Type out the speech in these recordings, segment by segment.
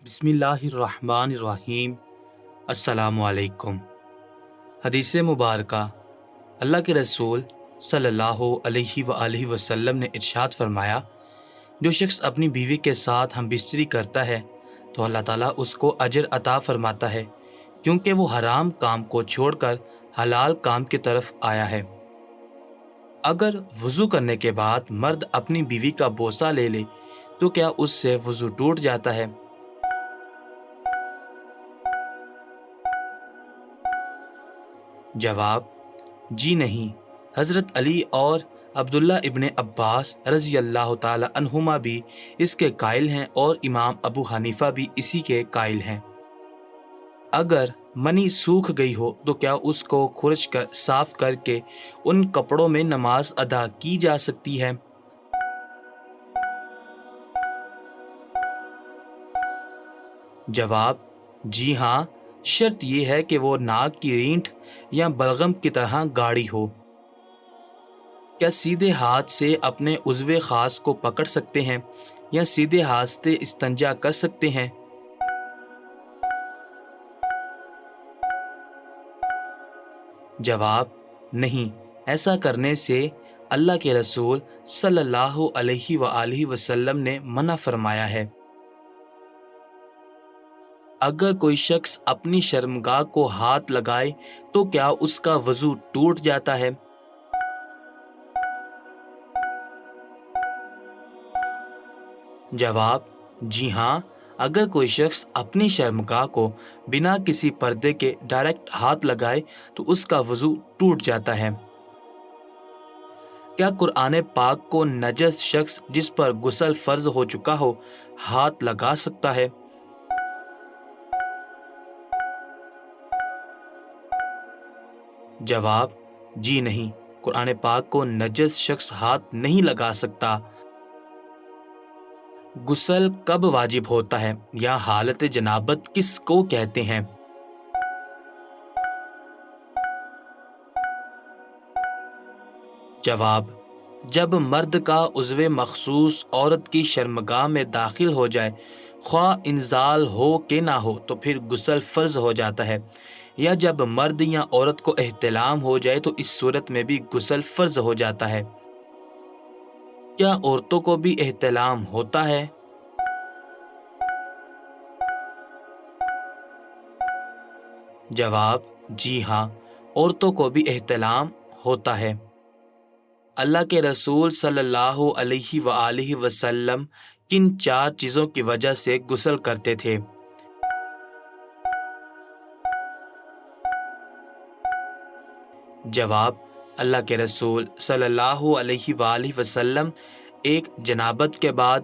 بسم اللہ الرحمن الرحیم۔ السلام علیکم۔ حدیث مبارکہ، اللہ کے رسول صلی اللہ علیہ وآلہ وسلم نے ارشاد فرمایا، جو شخص اپنی بیوی کے ساتھ ہم بستری کرتا ہے تو اللہ تعالیٰ اس کو اجر عطا فرماتا ہے، کیونکہ وہ حرام کام کو چھوڑ کر حلال کام کی طرف آیا ہے۔ اگر وضو کرنے کے بعد مرد اپنی بیوی کا بوسہ لے لے تو کیا اس سے وضو ٹوٹ جاتا ہے؟ جواب: جی نہیں۔ حضرت علی اور عبداللہ ابن عباس رضی اللہ تعالی عنہما بھی اس کے قائل ہیں اور امام ابو حنیفہ بھی اسی کے قائل ہیں۔ اگر منی سوکھ گئی ہو تو کیا اس کو خرچ کر صاف کر کے ان کپڑوں میں نماز ادا کی جا سکتی ہے؟ جواب: جی ہاں، شرط یہ ہے کہ وہ ناک کی رینٹھ یا بلغم کی طرح گاڑھی ہو۔ کیا سیدھے ہاتھ سے اپنے عضو خاص کو پکڑ سکتے ہیں یا سیدھے ہاتھ سے استنجا کر سکتے ہیں؟ جواب: نہیں، ایسا کرنے سے اللہ کے رسول صلی اللہ علیہ وآلہ وسلم نے منع فرمایا ہے۔ اگر کوئی شخص اپنی شرمگاہ کو ہاتھ لگائے تو کیا اس کا وضو ٹوٹ جاتا ہے؟ جواب: جی ہاں، اگر کوئی شخص اپنی شرمگاہ کو بنا کسی پردے کے ڈائریکٹ ہاتھ لگائے تو اس کا وضو ٹوٹ جاتا ہے۔ کیا قرآن پاک کو نجس شخص جس پر غسل فرض ہو چکا ہو ہاتھ لگا سکتا ہے؟ جواب: جی نہیں، قرآن پاک کو نجس شخص ہاتھ نہیں لگا سکتا۔ غسل کب واجب ہوتا ہے یا حالت جنابت کس کو کہتے ہیں؟ جواب: جب مرد کا عضو مخصوص عورت کی شرمگاہ میں داخل ہو جائے، خواہ انزال ہو کہ نہ ہو، تو پھر غسل فرض ہو جاتا ہے، یا جب مرد یا عورت کو احتلام ہو جائے تو اس صورت میں بھی غسل فرض ہو جاتا ہے۔ کیا عورتوں کو بھی احتلام ہوتا ہے؟ جواب: جی ہاں، عورتوں کو بھی احتلام ہوتا ہے۔ اللہ کے رسول صلی اللہ علیہ وآلہ وسلم کن 4 چیزوں کی وجہ سے غسل کرتے تھے؟ جواب: اللہ کے رسول صلی اللہ علیہ وآلہ وسلم 1 جنابت کے بعد،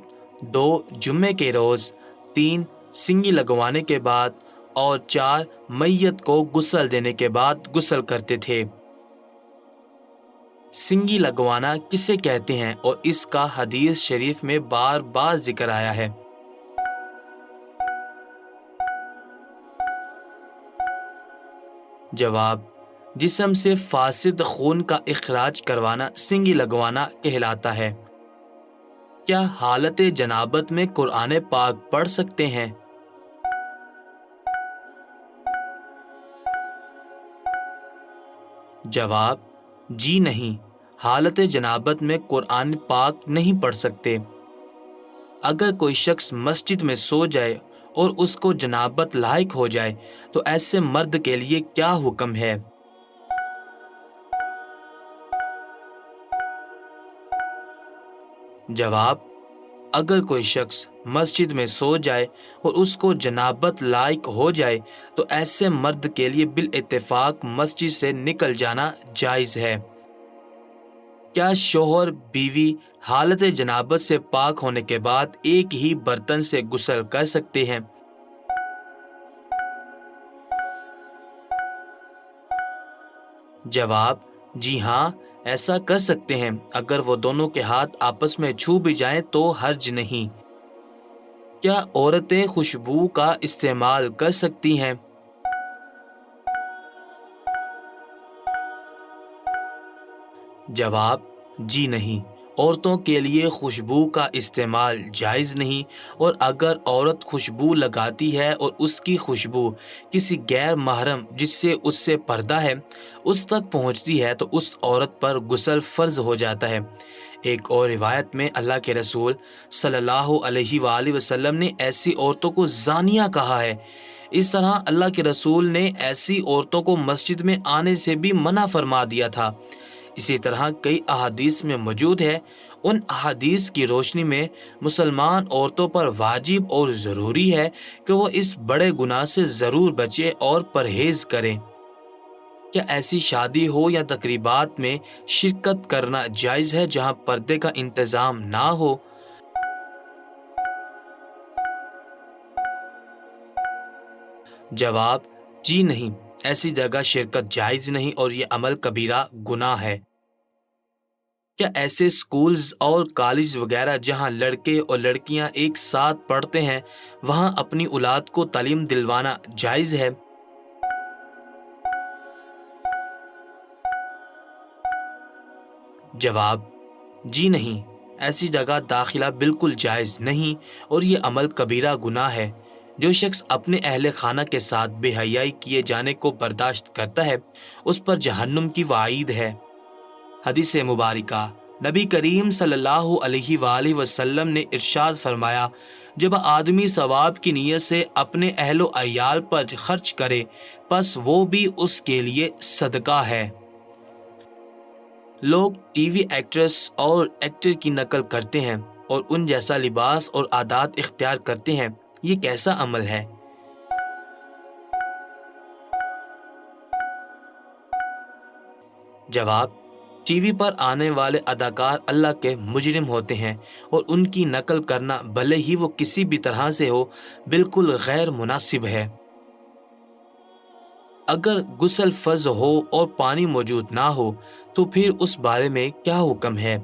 2 جمعے کے روز، 3 سنگی لگوانے کے بعد اور 4 میت کو غسل دینے کے بعد غسل کرتے تھے۔ سنگی لگوانا کسے کہتے ہیں اور اس کا حدیث شریف میں بار بار ذکر آیا ہے؟ جواب: جسم سے فاسد خون کا اخراج کروانا سنگی لگوانا کہلاتا ہے۔ کیا حالت جنابت میں قرآن پاک پڑھ سکتے ہیں؟ جواب: جی نہیں، حالت جنابت میں قرآن پاک نہیں پڑھ سکتے۔ اگر کوئی شخص مسجد میں سو جائے اور اس کو جنابت لاحق ہو جائے تو ایسے مرد کے لیے کیا حکم ہے؟ جواب: اگر کوئی شخص مسجد میں سو جائے اور اس کو جنابت لاحق ہو جائے تو ایسے مرد کے لیے بالاتفاق مسجد سے نکل جانا جائز ہے۔ کیا شوہر بیوی حالت جنابت سے پاک ہونے کے بعد ایک ہی برتن سے غسل کر سکتے ہیں؟ جواب: جی ہاں، ایسا کر سکتے ہیں۔ اگر وہ دونوں کے ہاتھ آپس میں چھو بھی جائیں تو حرج نہیں۔ کیا عورتیں خوشبو کا استعمال کر سکتی ہیں؟ جواب: جی نہیں، عورتوں کے لیے خوشبو کا استعمال جائز نہیں، اور اگر عورت خوشبو لگاتی ہے اور اس کی خوشبو کسی غیر محرم جس سے پردہ ہے اس تک پہنچتی ہے تو اس عورت پر غسل فرض ہو جاتا ہے۔ ایک اور روایت میں اللہ کے رسول صلی اللہ علیہ وآلہ وسلم نے ایسی عورتوں کو زانیہ کہا ہے۔ اس طرح اللہ کے رسول نے ایسی عورتوں کو مسجد میں آنے سے بھی منع فرما دیا تھا۔ اسی طرح کئی احادیث میں موجود ہے۔ ان احادیث کی روشنی میں مسلمان عورتوں پر واجب اور ضروری ہے کہ وہ اس بڑے گناہ سے ضرور بچیں اور پرہیز کریں۔ کیا ایسی شادی ہو یا تقریبات میں شرکت کرنا جائز ہے جہاں پردے کا انتظام نہ ہو؟ جواب: جی نہیں، ایسی جگہ شرکت جائز نہیں اور یہ عمل کبیرہ گناہ ہے۔ کیا ایسے اسکولز اور کالج وغیرہ جہاں لڑکے اور لڑکیاں ایک ساتھ پڑھتے ہیں وہاں اپنی اولاد کو تعلیم دلوانا جائز ہے؟ جواب: جی نہیں، ایسی جگہ داخلہ بالکل جائز نہیں اور یہ عمل کبیرہ گناہ ہے۔ جو شخص اپنے اہل خانہ کے ساتھ بے حیائی کیے جانے کو برداشت کرتا ہے اس پر جہنم کی وعید ہے۔ حدیث مبارکہ: نبی کریم صلی اللہ علیہ وآلہ وسلم نے ارشاد فرمایا، جب آدمی ثواب کی نیت سے اپنے اہل و عیال پر خرچ کرے پس وہ بھی اس کے لیے صدقہ ہے۔ لوگ ٹی وی ایکٹریس اور ایکٹر کی نقل کرتے ہیں اور ان جیسا لباس اور عادات اختیار کرتے ہیں، یہ کیسا عمل ہے؟ جواب: ٹی وی پر آنے والے اداکار اللہ کے مجرم ہوتے ہیں اور ان کی نقل کرنا بھلے ہی وہ کسی بھی طرح سے ہو بالکل غیر مناسب ہے۔ اگر غسل فرض ہو اور پانی موجود نہ ہو تو پھر اس بارے میں کیا حکم ہے؟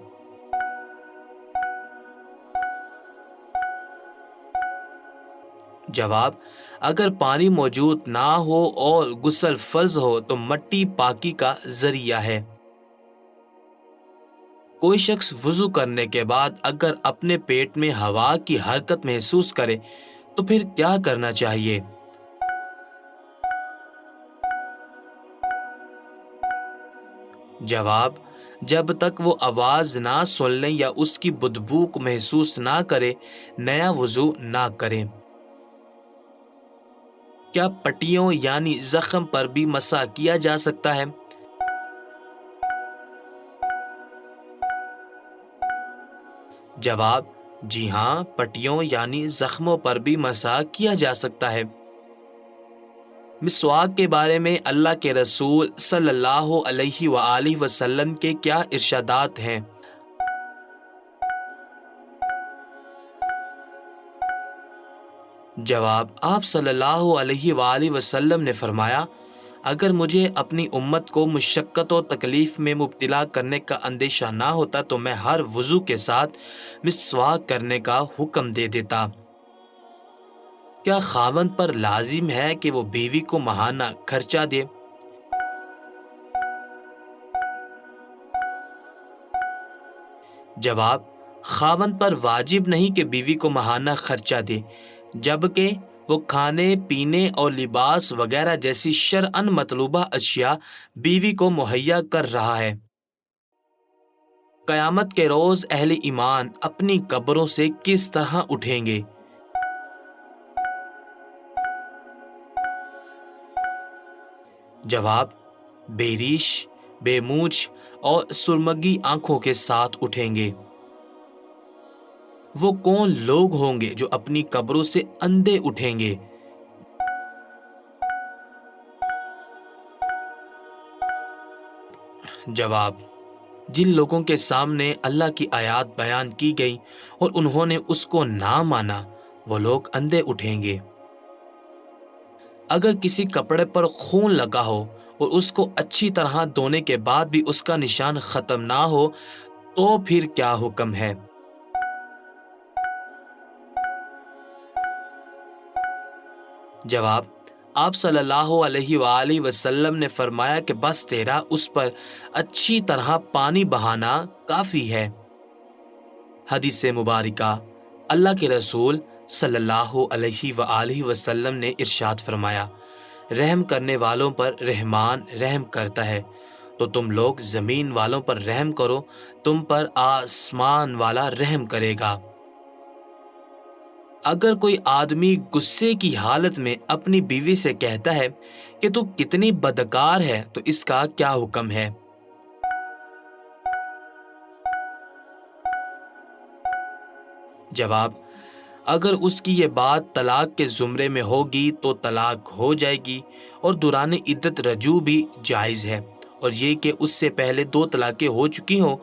جواب: اگر پانی موجود نہ ہو اور غسل فرض ہو تو مٹی پاکی کا ذریعہ ہے۔ کوئی شخص وضو کرنے کے بعد اگر اپنے پیٹ میں ہوا کی حرکت محسوس کرے تو پھر کیا کرنا چاہیے؟ جواب: جب تک وہ آواز نہ سن لیں یا اس کی بدبو کو محسوس نہ کرے نیا وضو نہ کریں۔ کیا پٹیوں یعنی زخم پر بھی مسح کیا جا سکتا ہے؟ جواب: جی ہاں، پٹیوں یعنی زخموں پر بھی مسح کیا جا سکتا ہے۔ مسواک کے بارے میں اللہ کے رسول صلی اللہ علیہ وآلہ وسلم کے کیا ارشادات ہیں؟ جواب: آپ صلی اللہ علیہ وآلہ وسلم نے فرمایا، اگر مجھے اپنی امت کو مشقت اور تکلیف میں مبتلا کرنے کا اندیشہ نہ ہوتا تو میں ہر وضو کے ساتھ مسواک کرنے کا حکم دے دیتا۔ کیا خاوند پر لازم ہے کہ وہ بیوی کو ماہانہ خرچہ دے؟ جواب: خاوند پر واجب نہیں کہ بیوی کو ماہانہ خرچہ دے، جبکہ وہ کھانے پینے اور لباس وغیرہ جیسی شرعاً مطلوبہ اشیاء بیوی کو مہیا کر رہا ہے۔ قیامت کے روز اہل ایمان اپنی قبروں سے کس طرح اٹھیں گے؟ جواب: بے ریش، بے مونچھ اور سرمگی آنکھوں کے ساتھ اٹھیں گے۔ وہ کون لوگ ہوں گے جو اپنی قبروں سے اندھے اٹھیں گے؟ جواب: جن لوگوں کے سامنے اللہ کی آیات بیان کی گئی اور انہوں نے اس کو نہ مانا وہ لوگ اندھے اٹھیں گے۔ اگر کسی کپڑے پر خون لگا ہو اور اس کو اچھی طرح دھونے کے بعد بھی اس کا نشان ختم نہ ہو تو پھر کیا حکم ہے؟ جواب: آپ صلی اللہ علیہ وآلہ وسلم نے فرمایا کہ بس تیرا اس پر اچھی طرح پانی بہانا کافی ہے۔ حدیث مبارکہ اللہ کے رسول صلی اللہ علیہ وآلہ وسلم نے ارشاد فرمایا، رحم کرنے والوں پر رحمان رحم کرتا ہے، تو تم لوگ زمین والوں پر رحم کرو، تم پر آسمان والا رحم کرے گا۔ اگر کوئی آدمی غصے کی حالت میں اپنی بیوی سے کہتا ہے کہ تو کتنی بدکار ہے، تو اس کا کیا حکم ہے؟ جواب: اگر اس کی یہ بات طلاق کے زمرے میں ہوگی تو طلاق ہو جائے گی، اور دوران عدت رجوع بھی جائز ہے، اور یہ کہ اس سے پہلے 2 طلاقیں ہو چکی ہوں،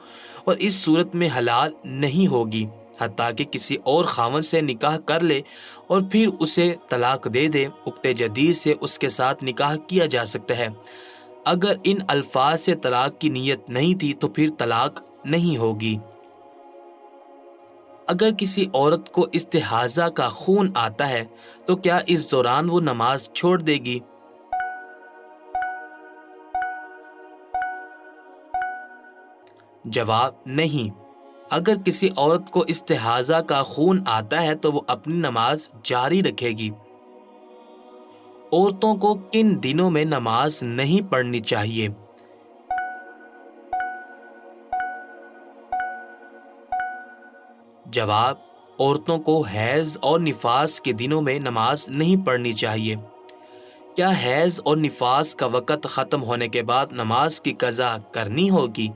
اور اس صورت میں حلال نہیں ہوگی حتیٰ کہ کسی اور خاوند سے نکاح کر لے اور پھر اسے طلاق دے دے۔ عقد جدید سے اس کے ساتھ نکاح کیا جا سکتا ہے۔ اگر ان الفاظ سے طلاق کی نیت نہیں تھی تو پھر طلاق نہیں ہوگی۔ اگر کسی عورت کو استحاضہ کا خون آتا ہے تو کیا اس دوران وہ نماز چھوڑ دے گی؟ جواب: نہیں۔ اگر کسی عورت کو استحاضہ کا خون آتا ہے تو وہ اپنی نماز جاری رکھے گی۔ عورتوں کو کن دنوں میں نماز نہیں پڑھنی چاہیے؟ جواب: عورتوں کو حیض اور نفاس کے دنوں میں نماز نہیں پڑھنی چاہیے۔ کیا حیض اور نفاس کا وقت ختم ہونے کے بعد نماز کی قضا کرنی ہوگی؟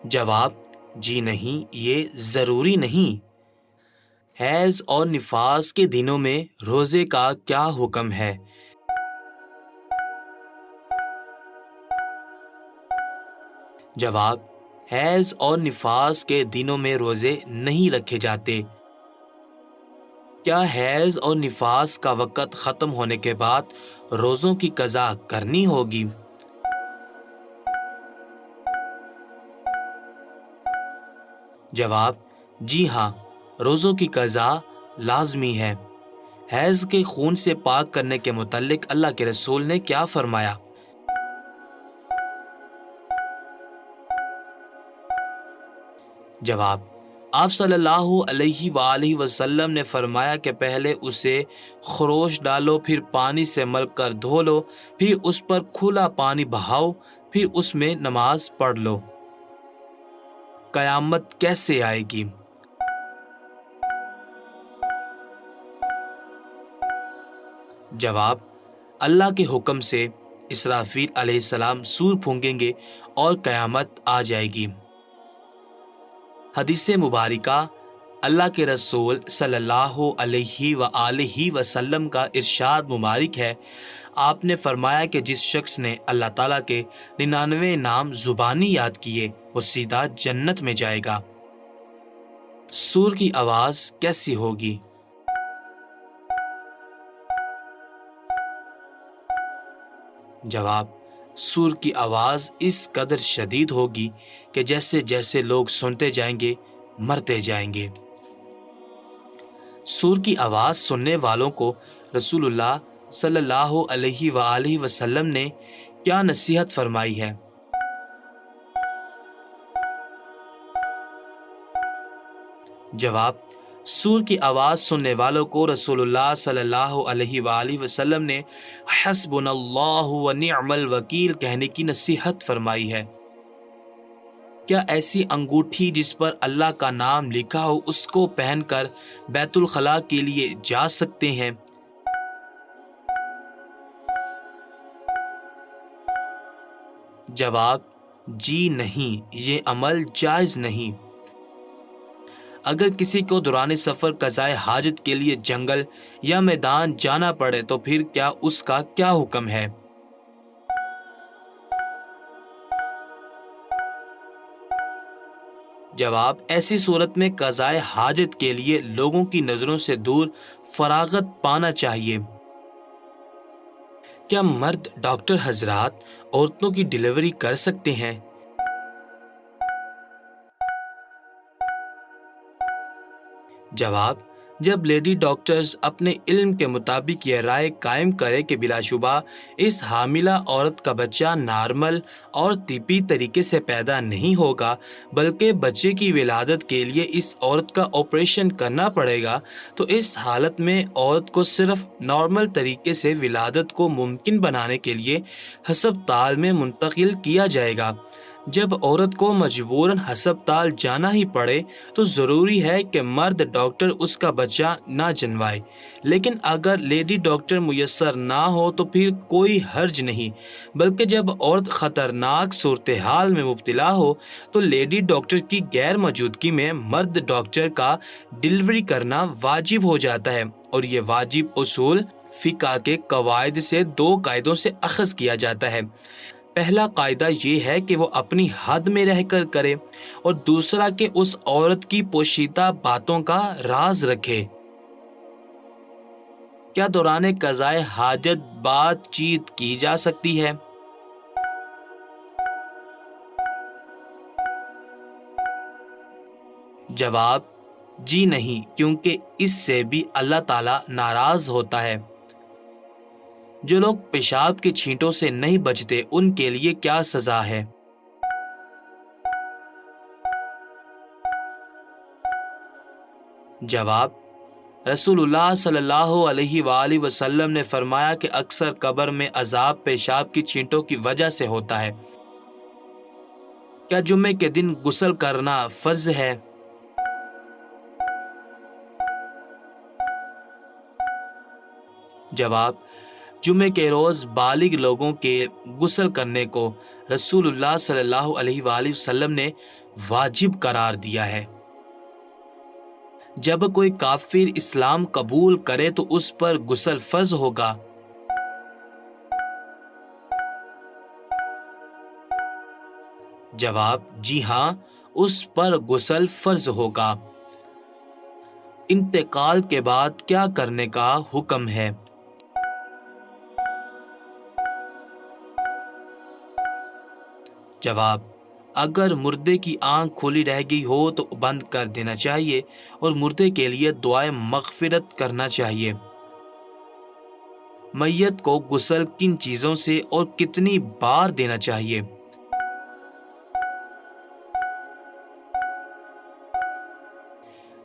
جواب: جی نہیں، یہ ضروری نہیں۔ حیض اور نفاس کے دنوں میں روزے کا کیا حکم ہے؟ جواب: حیض اور نفاس کے دنوں میں روزے نہیں رکھے جاتے۔ کیا حیض اور نفاس کا وقت ختم ہونے کے بعد روزوں کی قضا کرنی ہوگی؟ جواب: جی ہاں، روزوں کی قضا لازمی ہے۔ حیض کے خون سے پاک کرنے کے متعلق اللہ کے رسول نے کیا فرمایا؟ جواب: آپ صلی اللہ علیہ وآلہ وسلم نے فرمایا کہ پہلے اسے خروش ڈالو، پھر پانی سے مل کر دھو لو، پھر اس پر کھلا پانی بہاؤ، پھر اس میں نماز پڑھ لو۔ قیامت کیسے آئے گی؟ جواب: اللہ کے حکم سے اسرافیل علیہ السلام سور پھونکیں گے اور قیامت آ جائے گی۔ حدیث مبارکہ اللہ کے رسول صلی اللہ علیہ وآلہ وسلم کا ارشاد مبارک ہے، آپ نے فرمایا کہ جس شخص نے اللہ تعالیٰ کے 99 نام زبانی یاد کیے وہ سیدھا جنت میں جائے گا۔ سور کی آواز کیسی ہوگی؟ جواب: سور کی آواز اس قدر شدید ہوگی کہ جیسے جیسے لوگ سنتے جائیں گے مرتے جائیں گے۔ سور کی آواز سننے والوں کو رسول اللہ صلی اللہ علیہ وآلہ وسلم نے کیا نصیحت فرمائی ہے؟ جواب: سور کی آواز سننے والوں کو رسول اللہ صلی اللہ علیہ وآلہ وسلم نے حسبنا اللہ و نعم الوکیل کہنے کی نصیحت فرمائی ہے۔ کیا ایسی انگوٹھی جس پر اللہ کا نام لکھا ہو اس کو پہن کر بیت الخلاء کے لیے جا سکتے ہیں؟ جواب: جی نہیں، یہ عمل جائز نہیں۔ اگر کسی کو دوران سفر قضائے حاجت کے لیے جنگل یا میدان جانا پڑے تو پھر کیا اس کا کیا حکم ہے؟ جواب: ایسی صورت میں قضائے حاجت کے لیے لوگوں کی نظروں سے دور فراغت پانا چاہیے۔ کیا مرد ڈاکٹر حضرات عورتوں کی ڈلیوری کر سکتے ہیں؟ جواب: جب لیڈی ڈاکٹرز اپنے علم کے مطابق یہ رائے قائم کرے کہ بلا شبہ اس حاملہ عورت کا بچہ نارمل اور طبی طریقے سے پیدا نہیں ہوگا بلکہ بچے کی ولادت کے لیے اس عورت کا آپریشن کرنا پڑے گا، تو اس حالت میں عورت کو صرف نارمل طریقے سے ولادت کو ممکن بنانے کے لیے ہسپتال میں منتقل کیا جائے گا۔ جب عورت کو مجبوراً ہسپتال جانا ہی پڑے تو ضروری ہے کہ مرد ڈاکٹر اس کا بچہ نہ جنوائے، لیکن اگر لیڈی ڈاکٹر میسر نہ ہو تو پھر کوئی حرج نہیں، بلکہ جب عورت خطرناک صورتحال میں مبتلا ہو تو لیڈی ڈاکٹر کی غیر موجودگی میں مرد ڈاکٹر کا ڈلیوری کرنا واجب ہو جاتا ہے، اور یہ واجب اصول فقہ کے قواعد سے 2 قاعدوں سے اخذ کیا جاتا ہے۔ پہلا قاعدہ یہ ہے کہ وہ اپنی حد میں رہ کر کرے، اور دوسرا کہ اس عورت کی پوشیدہ باتوں کا راز رکھے۔ کیا دوران قضائے حاجت بات چیت کی جا سکتی ہے؟ جواب: جی نہیں، کیونکہ اس سے بھی اللہ تعالیٰ ناراض ہوتا ہے۔ جو لوگ پیشاب کی چھینٹوں سے نہیں بچتے ان کے لیے کیا سزا ہے؟ جواب: رسول اللہ صلی اللہ علیہ وآلہ وسلم نے فرمایا کہ اکثر قبر میں عذاب پیشاب کی چھینٹوں کی وجہ سے ہوتا ہے۔ کیا جمعے کے دن غسل کرنا فرض ہے؟ جواب: جمعے کے روز بالغ لوگوں کے غسل کرنے کو رسول اللہ صلی اللہ علیہ وآلہ وسلم نے واجب قرار دیا ہے۔ جب کوئی کافر اسلام قبول کرے تو اس پر غسل فرض ہوگا؟ جواب: جی ہاں، اس پر غسل فرض ہوگا۔ انتقال کے بعد کیا کرنے کا حکم ہے؟ جواب: اگر مردے کی آنکھ کھلی رہ گئی ہو تو بند کر دینا چاہیے اور مردے کے لیے دعائے مغفرت کرنا چاہیے۔ میت کو غسل کن چیزوں سے اور کتنی بار دینا چاہیے؟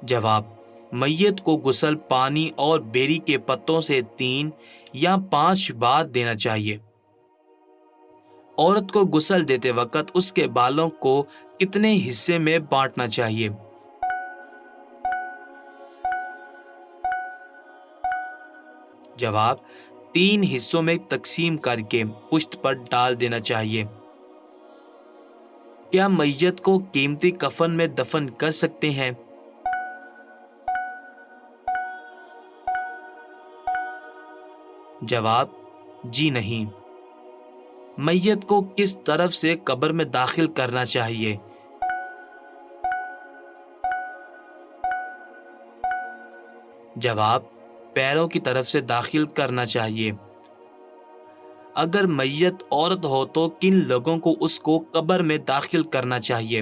جواب: میت کو غسل پانی اور بیری کے پتوں سے 3 یا 5 بار دینا چاہیے۔ عورت کو غسل دیتے وقت اس کے بالوں کو کتنے حصے میں بانٹنا چاہیے؟ جواب: 3 حصوں میں تقسیم کر کے پشت پر ڈال دینا چاہیے۔ کیا میت کو قیمتی کفن میں دفن کر سکتے ہیں؟ جواب: جی نہیں۔ میت کو کس طرف سے قبر میں داخل کرنا چاہیے؟ جواب: پیروں کی طرف سے داخل کرنا چاہیے۔ اگر میت عورت ہو تو کن لوگوں کو اس کو قبر میں داخل کرنا چاہیے؟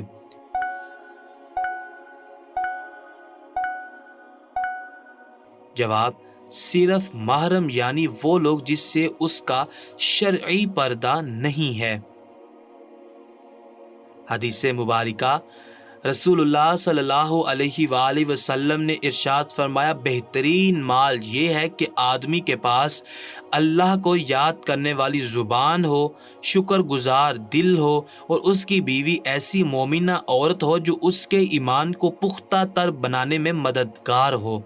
جواب: صرف محرم، یعنی وہ لوگ جس سے اس کا شرعی پردہ نہیں ہے۔ حدیث مبارکہ: رسول اللہ صلی اللہ علیہ وآلہ وسلم نے ارشاد فرمایا، بہترین مال یہ ہے کہ آدمی کے پاس اللہ کو یاد کرنے والی زبان ہو، شکر گزار دل ہو، اور اس کی بیوی ایسی مومنہ عورت ہو جو اس کے ایمان کو پختہ تر بنانے میں مددگار ہو۔